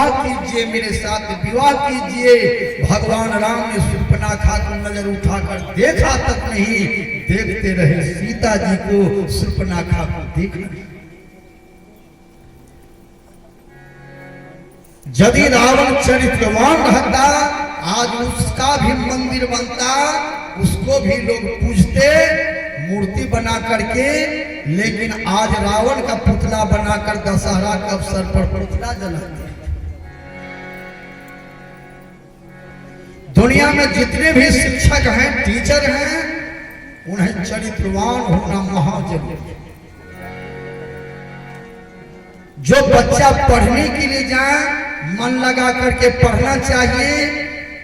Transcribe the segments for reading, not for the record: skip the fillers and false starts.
विवाह कीजिए, मेरे साथ विवाह कीजिए। भगवान राम ने शूर्पणखा को नजर उठाकर देखा तक नहीं, देखते रहे सीता जी को, शूर्पणखा को देखा। यदि रावण चरित्रवान रहता, आज उसका भी मंदिर बनता, उसको भी लोग पूजते मूर्ति बना करके। लेकिन आज रावण का पुतला बनाकर दशहरा के अवसर पर पुतला जलाते। दुनिया में जितने भी शिक्षक हैं, टीचर हैं, उन्हें चरित्रवान होना महाजरूरी है। जो बच्चा पढ़ने के लिए जाए, मन लगा करके पढ़ना चाहिए।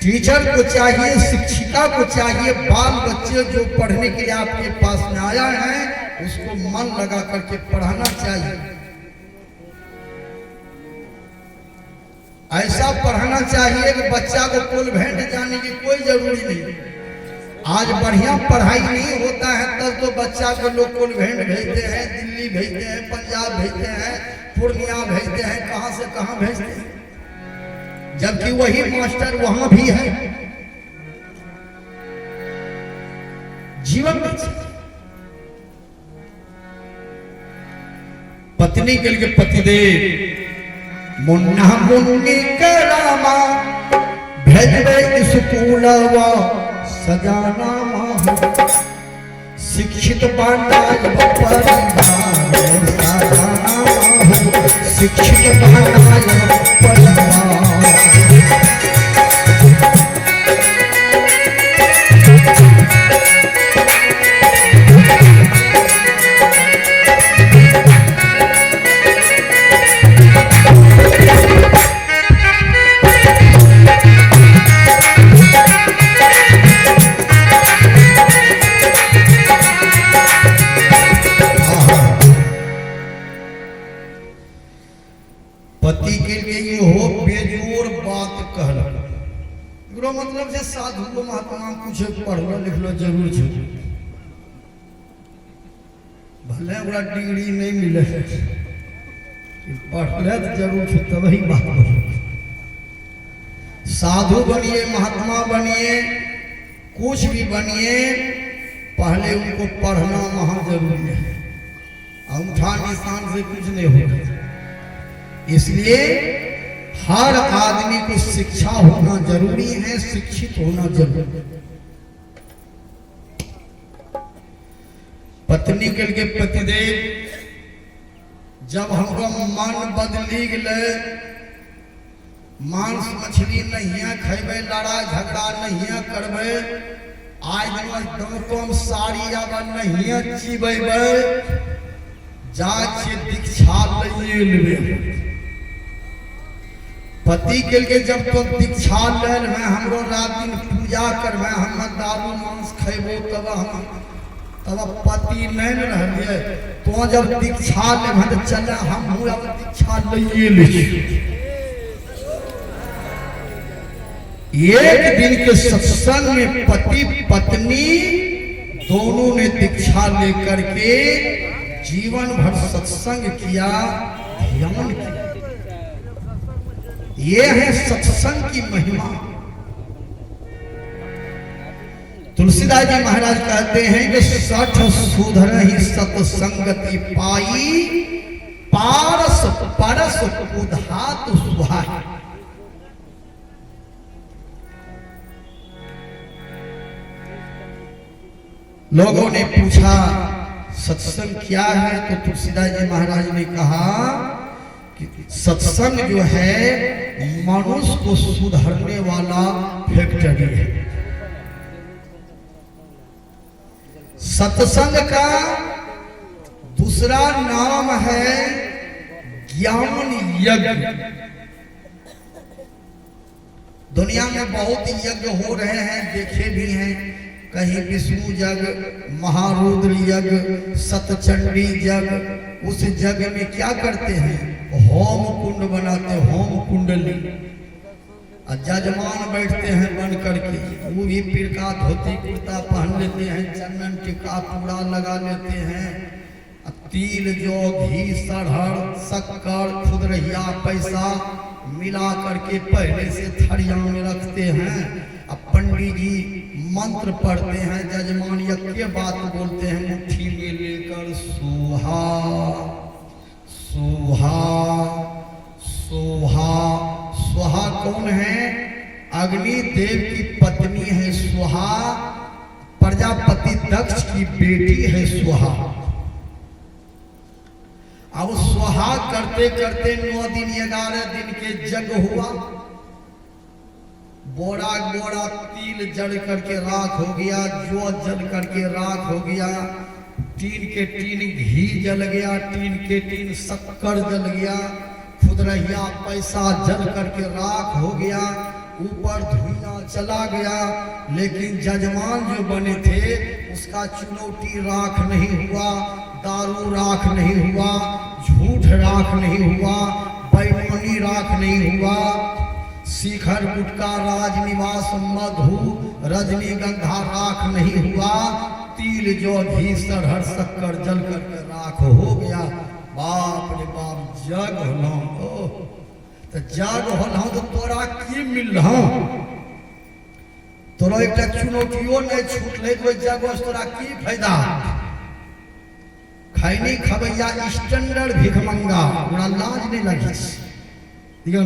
टीचर को चाहिए, शिक्षिका को चाहिए, बाल बच्चे जो पढ़ने के लिए आपके पास में आया है, उसको मन लगा करके पढ़ाना चाहिए। ऐसा पढ़ाना चाहिए कि बच्चा को कॉन्वेंट जाने की कोई जरूरी नहीं। आज बढ़िया पढ़ाई नहीं होता है तब तो बच्चा को लोग कॉन्वेंट भेजते हैं, दिल्ली भेजते हैं, पंजाब भेजते हैं, पूर्णिया भेजते हैं, कहां से कहां भेजते हैं, जबकि वही मास्टर वहां भी है। जीवन में पत्नी के लिए पतिदेव मुन्ना मुन्नी करामा भेजबे स्कूलवा सजाना माह शिक्षित बनाए परिवार सजाना माह शिक्षित बनाए परिवार। पति के लिए ये हो बेजोर बात कहल, मतलब से साधु को महात्मा कुछ पढ़लो लिखलो जरूर है, भले ओकरा डिग्री नहीं मिले, पढ़ले तो जरूर है, तब ही बात बोलो। साधु बनिए, महात्मा बनिए, कुछ भी बनिए, पहले उनको पढ़ना महा जरूरी है। अंगूठा निशान से कुछ नहीं होगा। इसलिए हर आदमी को शिक्षा होना जरूरी है, शिक्षित होना जरूरी है। पत्नी के लिए पतिदेव जब हमको मन बदली गए, मांस मछली नहीं खेबे, लड़ाई झगड़ा नहीं करबे, आज दम साड़ी आवा नहीं चीबे, जाके दीक्षा ले लेबे। पति के लिए जब तो दीक्षा ले में हमरो रात दिन पूजा करबे, हम दारू मांस खेबो, तब पति नहीं रहिए। तो जब दीक्षा ले तो चले हम अब दीक्षा ले लीजिए। एक दिन के सत्संग में पति पत्नी दोनों ने दीक्षा लेकर के जीवन भर सत्संग किया, ध्यान किया। ये है सत्संग की महिमा। तुलसीदास जी महाराज कहते हैं कि सठ सुधर ही सत्संगति पाई, पारस परस उधात सुहाई। लोगों ने पूछा सत्संग क्या है, तो तुलसीदास जी महाराज ने कहा कि सत्संग जो है मनुष्य को सुधारने वाला फैक्ट्री है। सत्संग का दूसरा नाम है ज्ञान यज्ञ। दुनिया में बहुत यज्ञ हो रहे हैं, देखे भी हैं, कहीं विष्णु यज्ञ, महारुद्र यज्ञ, सतचंडी यज्ञ। उस यज्ञ में क्या करते हैं? होम कुंड बनाते, होम कुंडली, और जजमान बैठते हैं बन करके, वो भी पिरका धोती कुर्ता पहन लेते हैं, चंदन टिक्का पूरा लगा लेते हैं, तिल जौ घी सरहर शक्कर खुदरहिया पैसा मिला करके पहले से थरिया में रखते हैं। अब पंडित जी मंत्र पढ़ते हैं, जजमान यज्ञ बात बोलते हैं, मुट्ठी में लेकर सोहा सोहा सोहा। सोहा कौन है? अग्नि देव की पत्नी है सोहा, प्रजापति दक्ष की बेटी है सोहा। अब सोहा करते करते 9 दिन 11 दिन के यज्ञ हुआ। बोरा बोरा तिल जल करके राख हो गया, जौ जल करके राख हो गया, टीन के टीन घी जल गया, टीन के टीन शक्कर जल गया, खुदरहिया पैसा जल करके राख हो गया, ऊपर धुआं चला गया। लेकिन जजमान जो बने थे उसका चुनौती राख नहीं हुआ, दारू राख नहीं हुआ, झूठ राख नहीं हुआ, बेईमानी राख नहीं हुआ, शिखर गुटका राजनिवास मधु रजनीगंधा राख नहीं हुआ, तिल जो घी सरहर शक्कर जल करके राख हो गया। बाप रे बाप, जग होना तो जग होना तो तोरा की मिल रहा, तोरा एक चुनौतियों नहीं छूटले तो जग तोरा की फायदा। खैनी खबैया स्टैंडर्ड भिखमंगा, हमरा लाज नहीं लगी दिया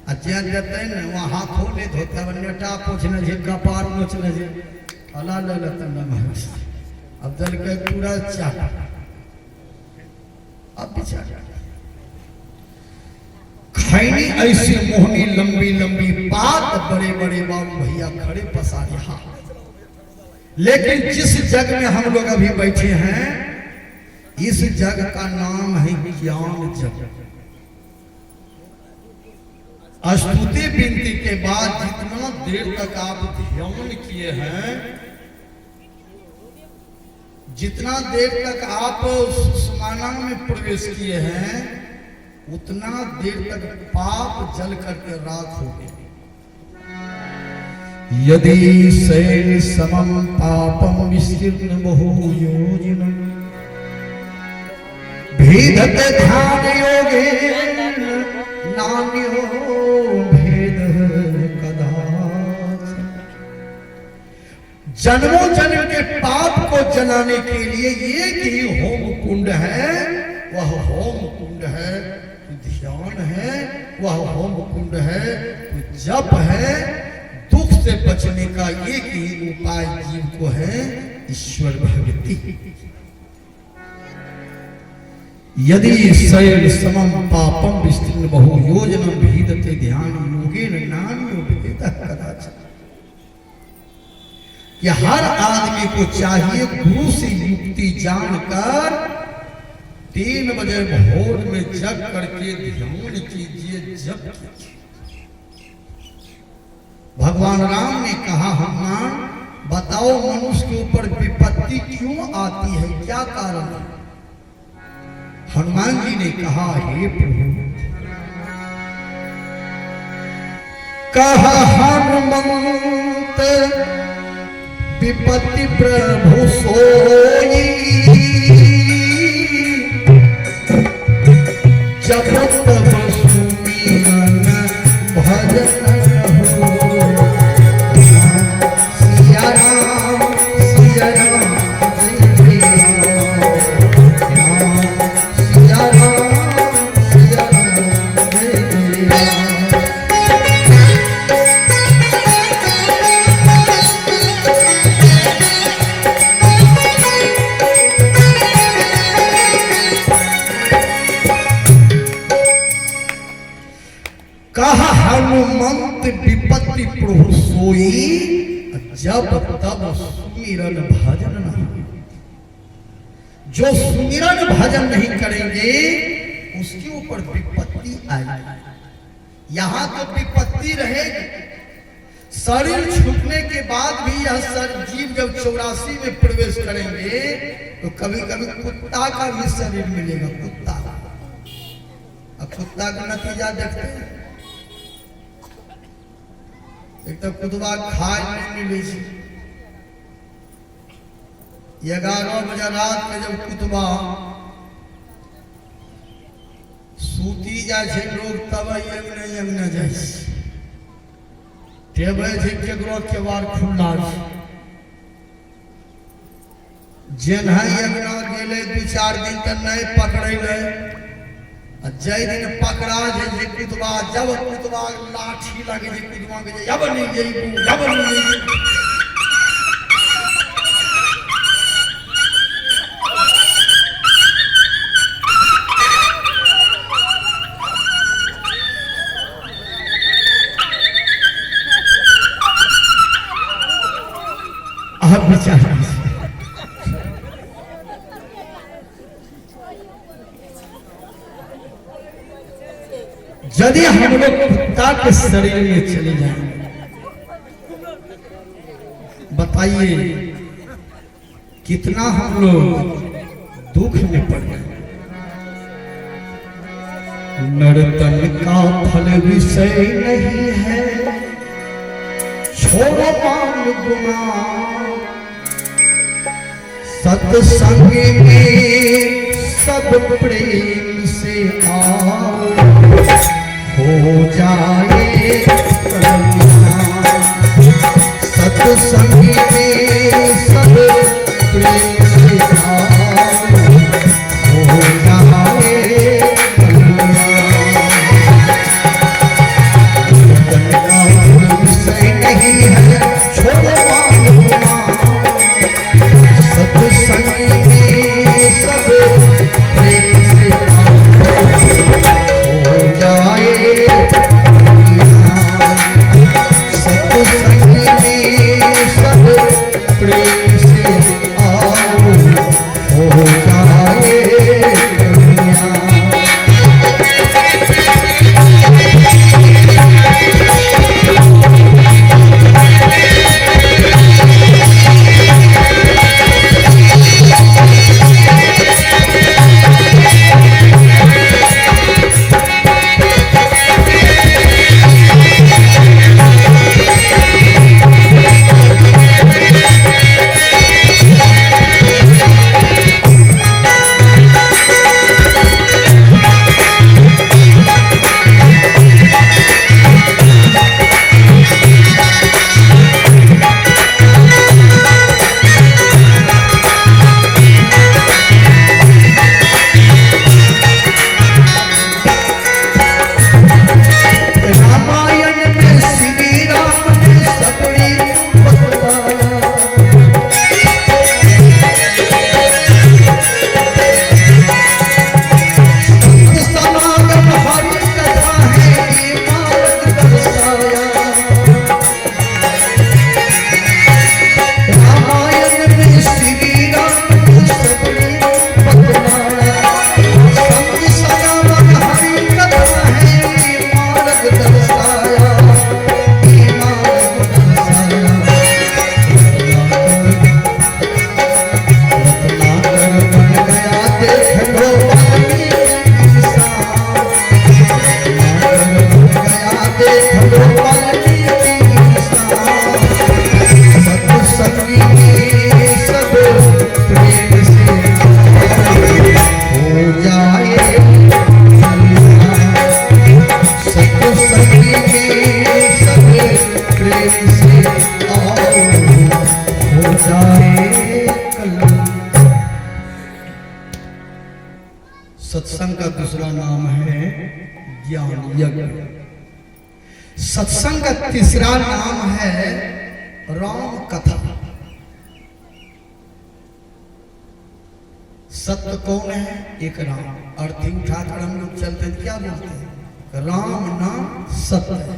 अच्छा देते न वहाँ हाथों नहीं धोते, नेटा पोछने जे कपार पोछने जे अला ले लेते न। अब दल के पूरा चाट अब बेचारा खैनी ऐसी मोहनी लंबी लंबी बात, बड़े बड़े बाबू भैया खड़े पसारे हाथ। लेकिन जिस जग में हम लोग अभी बैठे हैं, इस जग का नाम है ज्ञान जग। स्तुति विनती के बाद जितना देर तक आप ध्यान किए हैं, जितना देर तक आप सुषुम्ना में प्रवेश किए हैं, उतना देर तक पाप जल करके राख हो गए। यदि शैल समम पापम विस्तीर्ण बहुयोजनम भेदते ध्यान योगेन नान्यो भेद कदाचन। जन्मों जन्म के पाप को जलाने के लिए एक ही होम कुंड है, वह होम कुंड है ध्यान है, वह होम कुंड है तो जप है। दुख से बचने का एक ही उपाय जीव को है, ईश्वर भक्ति। यदि शैल समम पापम विस्तीर्ण बहुयोजनम भीदते ध्यान योगेन नान्यो भेद कदाचन। कि हर आदमी को चाहिए गुरु से युक्ति जानकर 3 बजे भोर में जग करके ध्यान कीजिए, जप कीजिए। भगवान राम ने कहा, हनुमान बताओ मनुष्य के ऊपर विपत्ति क्यों आती है, क्या कारण है? हनुमान जी ने कहा, हे प्रभु, कहा हनुमंत विपत्ति प्रभु सोई, जब तब सुमिरन भजन हो। सिया राम सिया राम जय राम, सिया राम सिया राम जय राम। कहा हनुमंत विपत्ति प्रभु सोई, जब तब सुमिरन भजन नहीं। जो सुमिरन भजन नहीं करेंगे उसके ऊपर विपत्ति आएगी। यहां तो विपत्ति रहेगी, शरीर छूटने के बाद भी यह जीव जब 84 में प्रवेश करेंगे तो कभी कभी कुत्ता का भी शरीर मिलेगा, कुत्ता। अब कुत्ता का नतीजा देखते हैं, एक तो कुतबा खाए नहीं मिले, 11 बजे रात में जब कुतबा सूती जाए छे लोग तब यज्ञ जाए तेबे जे केकरो केवाड़ खुल्ला छै जेना यज्ञ गेले 2-4 दिन तक नहीं पकड़े जय दिन पकड़ा जे कुतबा जब कुतबा लाठी लगे जे कुतबा के जब नहीं जई आप विचार यदि हम लोग कुत्ता के शरीर में चले जाएं, बताइए कितना हम लोग दुख में पड़ गए। नर्तन का फल विषय नहीं है, छोड़ो मान गुमान, सत्संग में सब प्रेम से आओ, हो जाए कल्याण। सत्संग में सब प्रेम से आओ, हो जाए कल्याण। विषय नहीं है, छोड़ो सत्संग में सब प्रेम से हो जाए सत्संग में सब प्रेम से आओ, हो जाए सत्संग का दूसरा नाम है ज्ञान यज्ञ। सत्संग का तीसरा नाम है राम कथा। सत्य कौन है? एक राम। अर्थी उठाकर हम लोग चलते हैं क्या बोलते हैं? राम नाम सत्य है।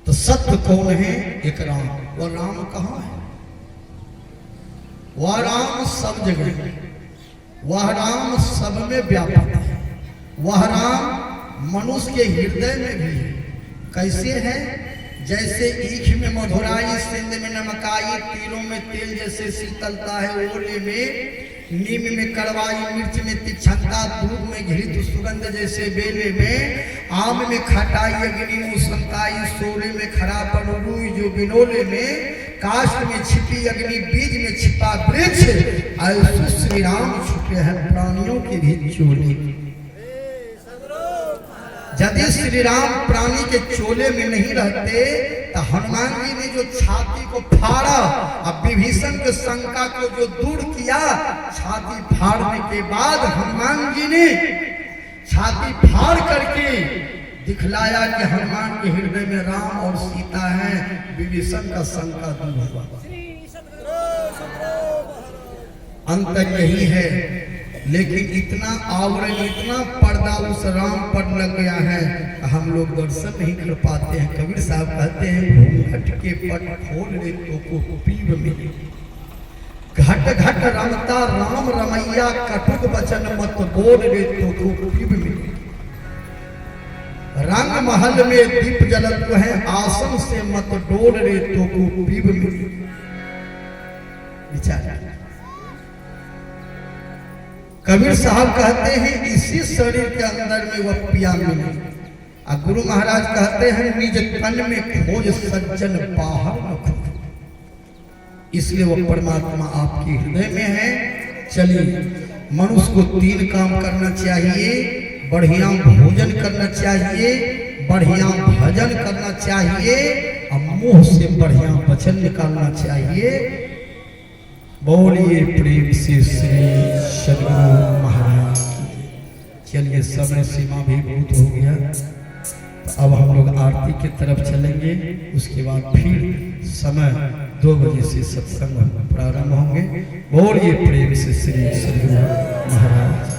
तो सत्य कौन है? एक राम। वह राम कहाँ है? वह राम सब जगह है, वह राम सब में व्यापक है, वह राम मनुष्य के हृदय में भी है। कैसे है? जैसे ईख में मधुराई, सिंध में नमकाई, तीलों में तेल जैसे शीतलता है, ओले में नीम में कड़वाई, मिर्च में तीक्ष्णता, दूध में में घृत सुगंध जैसे बेले में, आम में खटाई अग्नि मुसंताई, सोले में खरा पनुरुई जो बिनोले में, काष्ठ में छिपी अग्नि बीज में छिपा वृक्ष, ऐसे श्री राम छुपे हैं प्राणियों के भी चोले। यदि श्री राम प्राणी के चोले में नहीं रहते तो हनुमान जी ने जो छाती को फाड़ा, अब विभीषण के शंका को जो दूर किया, छाती फाड़ने के बाद हनुमान जी ने छाती फाड़ करके दिखलाया कि हनुमान के हृदय में राम और सीता है, विभीषण का शंका दूर हुआ। अंत यही है, लेकिन इतना आवरण, इतना पर्दा उस राम पर लग गया है, हम लोग दर्शन नहीं कर पाते हैं। कबीर साहब कहते हैं, घट के पट खोल ले तो को पीव मिले, घट घट रमता राम रमैया, कटुक वचन मत बोल रे तो को पीव मिले। रंग महल में दीप जलत है, आसन से मत डोल रे तो को पीव मिले। विचार कबीर साहब कहते हैं, इसी शरीर के अंदर में वह पिया मिले। और गुरु महाराज कहते हैं, निज तन में खोज सज्जन बाहर न खोज। इसलिए वह परमात्मा आपके हृदय में है। चलिए, मनुष्य को 3 काम करना चाहिए, बढ़िया भोजन करना चाहिए, बढ़िया भजन करना चाहिए, और मुंह से बढ़िया वचन निकालना चाहिए। बोलिए प्रेम से श्री सद्गुरु महाराज की। चलिए, समय सीमा भी बहुत हो गया, तो अब हम लोग आरती की तरफ चलेंगे। उसके बाद फिर समय 2 बजे से सत्संग प्रारंभ होंगे। बोलिए प्रेम से श्री सद्गुरु महाराज।